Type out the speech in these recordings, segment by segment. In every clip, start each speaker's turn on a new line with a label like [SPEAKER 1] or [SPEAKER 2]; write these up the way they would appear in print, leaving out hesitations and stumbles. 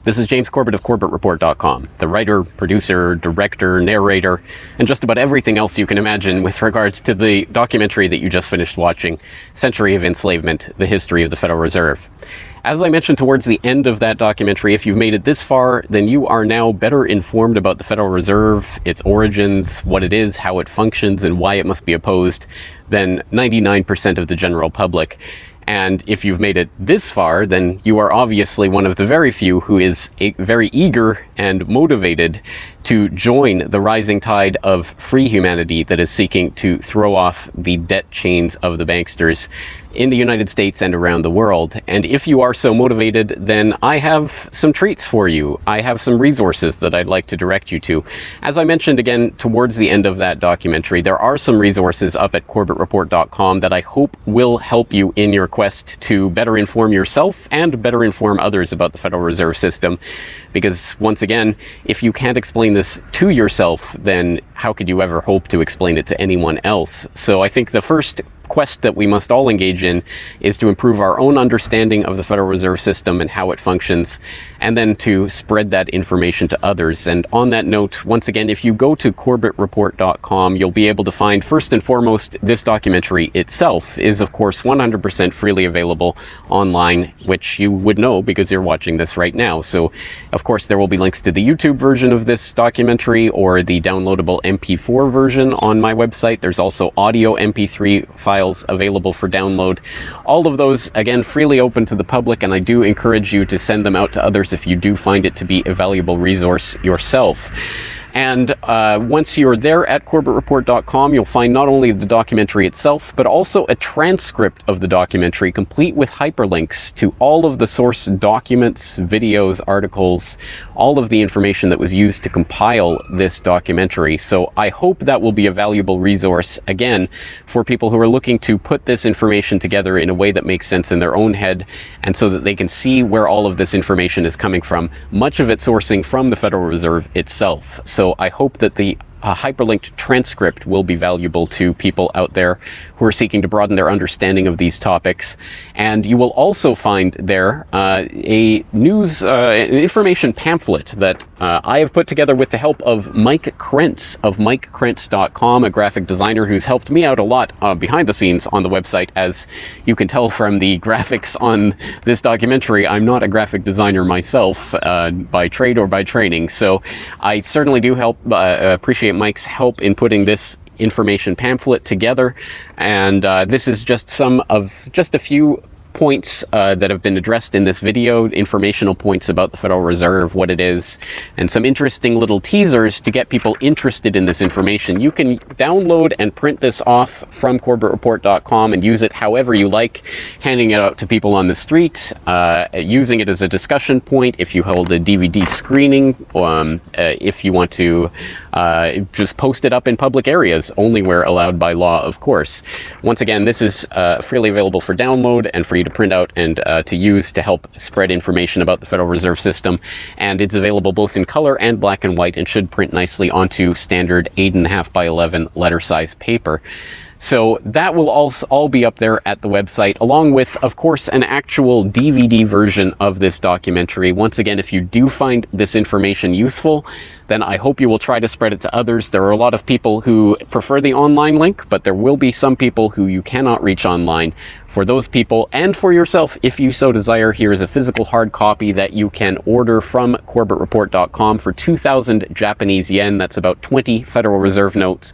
[SPEAKER 1] This is James Corbett of corbettreport.com, the writer, producer, director, narrator, and just about everything else you can imagine with regards to the documentary that you just finished watching, Century of Enslavement, The History of the Federal Reserve. As I mentioned towards the end of that documentary, if you've made it this far, then you are now better informed about the Federal Reserve, its origins, what it is, how it functions, and why it must be opposed than 99% of the general public. And if you've made it this far, then you are obviously one of the very few who is very eager and motivated to join the rising tide of free humanity that is seeking to throw off the debt chains of the banksters in the United States and around the world. And if you are so motivated, then I have some treats for you. I have some resources that I'd like to direct you to. As I mentioned again towards the end of that documentary, there are some resources up at corbettreport.com that I hope will help you in your quest to better inform yourself and better inform others about the Federal Reserve System. Because once again, if you can't explain this to yourself, then how could you ever hope to explain it to anyone else? So I think the first quest that we must all engage in is to improve our own understanding of the Federal Reserve System and how it functions, and then to spread that information to others. And on that note, once again, if you go to corbettreport.com, you'll be able to find, first and foremost, this documentary itself is, of course, 100% freely available online, which you would know because you're watching this right now. So, of course, there will be links to the YouTube version of this documentary or the downloadable MP4 version on my website. There's also audio MP3 files available for download. All of those, again, freely open to the public, and I do encourage you to send them out to others if you do find it to be a valuable resource yourself. And once you're there at corbettreport.com, you'll find not only the documentary itself, but also a transcript of the documentary, complete with hyperlinks to all of the source documents, videos, articles, all of the information that was used to compile this documentary. So I hope that will be a valuable resource, again, for people who are looking to put this information together in a way that makes sense in their own head, and so that they can see where all of this information is coming from, much of it sourcing from the Federal Reserve itself. So I hope that the hyperlinked transcript will be valuable to people out there who are seeking to broaden their understanding of these topics. And you will also find there a news information pamphlet that I have put together with the help of Mike Krentz of MikeKrentz.com, a graphic designer who's helped me out a lot behind the scenes on the website. As you can tell from the graphics on this documentary, I'm not a graphic designer myself by trade or by training. So I certainly do appreciate Mike's help in putting this information pamphlet together, and this is just a few points that have been addressed in this video, informational points about the Federal Reserve, what it is, and some interesting little teasers to get people interested in this information. You can download and print this off from corbettreport.com and use it however you like, handing it out to people on the street, using it as a discussion point if you hold a DVD screening, if you want to just post it up in public areas, only where allowed by law, of course. Once again, this is freely available for download and for you to print out and to use to help spread information about the Federal Reserve System. And it's available both in color and black and white, and should print nicely onto standard 8.5 by 11 letter size paper. So that will all be up there at the website, along with, of course, an actual DVD version of this documentary. Once again, if you do find this information useful, then I hope you will try to spread it to others. There are a lot of people who prefer the online link, but there will be some people who you cannot reach online. For those people, and for yourself, if you so desire, here is a physical hard copy that you can order from corbettreport.com for 2,000 Japanese yen. That's about 20 Federal Reserve notes,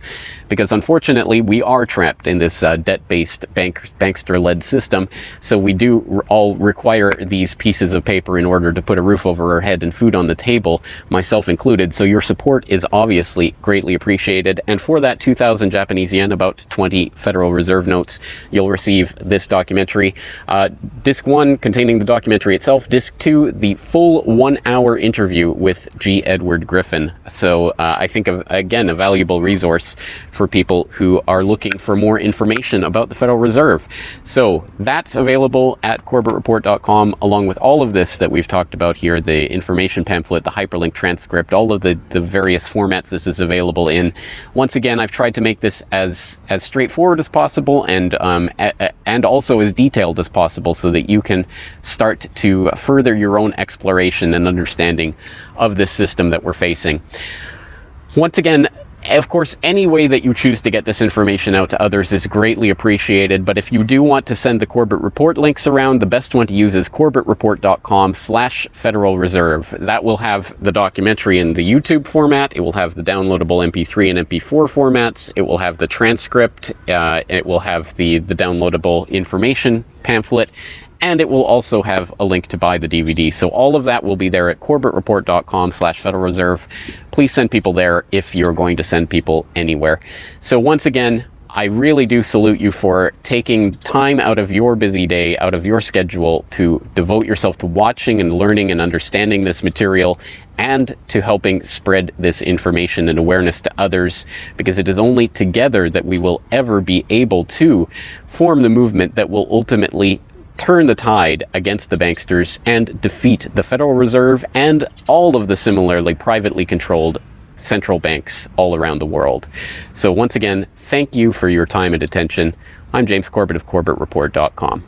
[SPEAKER 1] because unfortunately we are trapped in this debt-based bankster-led system. So we do all require these pieces of paper in order to put a roof over our head and food on the table, myself included. So your support is obviously greatly appreciated. And for that 2,000 Japanese yen, about 20 Federal Reserve notes, you'll receive this documentary. Disc 1 containing the documentary itself. Disc 2, the full 1-hour interview with G. Edward Griffin. So I think, again, a valuable resource for people who are looking for more information about the Federal Reserve. So that's available at corbettreport.com, along with all of this that we've talked about here, the information pamphlet, the hyperlink transcript, all of the the various formats this is available in. Once again, I've tried to make this as straightforward as possible and also as detailed as possible so that you can start to further your own exploration and understanding of this system that we're facing. Once again, of course, any way that you choose to get this information out to others is greatly appreciated, but if you do want to send the Corbett Report links around, the best one to use is corbettreport.com/Federal Reserve. That will have the documentary in the YouTube format, it will have the downloadable MP3 and MP4 formats, it will have the transcript, it will have the downloadable information pamphlet, and it will also have a link to buy the DVD. So all of that will be there at corbettreport.com/Federal Reserve. Please send people there if you're going to send people anywhere. So once again, I really do salute you for taking time out of your busy day, out of your schedule, to devote yourself to watching and learning and understanding this material, and to helping spread this information and awareness to others, because it is only together that we will ever be able to form the movement that will ultimately turn the tide against the banksters and defeat the Federal Reserve and all of the similarly privately controlled central banks all around the world. So once again, thank you for your time and attention. I'm James Corbett of corbettreport.com.